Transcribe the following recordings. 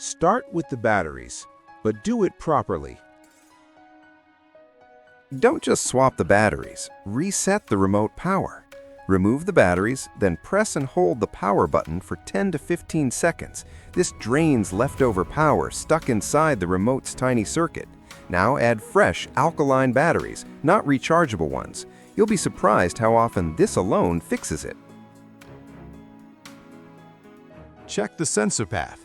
Start with the batteries, but do it properly. Don't just swap the batteries, reset the remote power. Remove the batteries, then press and hold the power button for 10 to 15 seconds. This drains leftover power stuck inside the remote's tiny circuit. Now add fresh, alkaline batteries, not rechargeable ones. You'll be surprised how often this alone fixes it. Check the sensor path.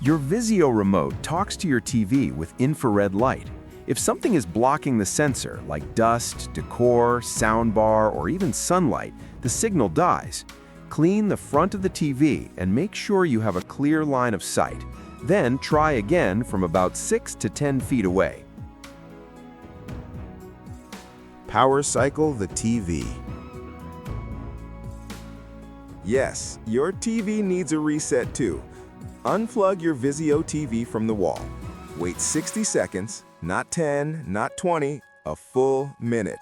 Your Vizio remote talks to your TV with infrared light. If something is blocking the sensor, like dust, decor, soundbar, or even sunlight, the signal dies. Clean the front of the TV and make sure you have a clear line of sight. Then try again from about 6 to 10 feet away. Power cycle the TV. Yes, your TV needs a reset too. Unplug your Vizio TV from the wall. Wait 60 seconds, not 10, not 20, a full minute.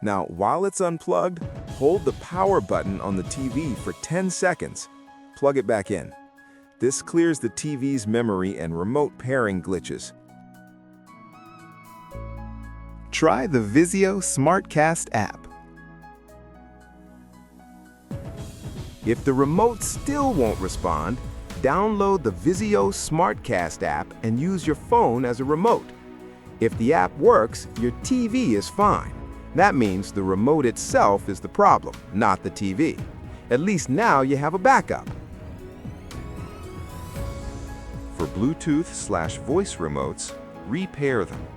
Now, while it's unplugged, hold the power button on the TV for 10 seconds. Plug it back in. This clears the TV's memory and remote pairing glitches. Try the Vizio SmartCast app. If the remote still won't respond, download the Vizio SmartCast app and use your phone as a remote. If the app works, your TV is fine. That means the remote itself is the problem, not the TV. At least now you have a backup. For Bluetooth/voice remotes, repair them.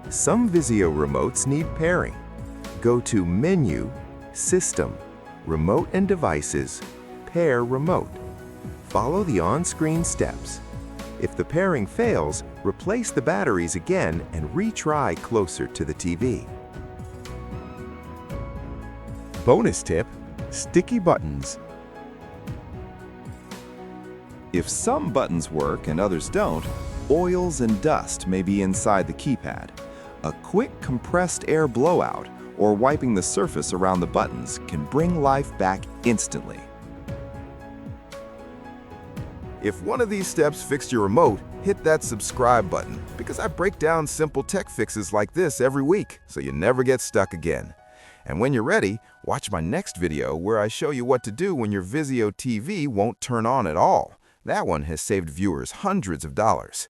Some Vizio remotes need pairing. Go to Menu, System, Remote and Devices, Pair Remote. Follow the on-screen steps. If the pairing fails, replace the batteries again and retry closer to the TV. Bonus tip: sticky buttons. If some buttons work and others don't, oils and dust may be inside the keypad. A quick compressed air blowout or wiping the surface around the buttons can bring life back instantly. If one of these steps fixed your remote, hit that subscribe button because I break down simple tech fixes like this every week so you never get stuck again. And when you're ready, watch my next video where I show you what to do when your Vizio TV won't turn on at all. That one has saved viewers hundreds of dollars.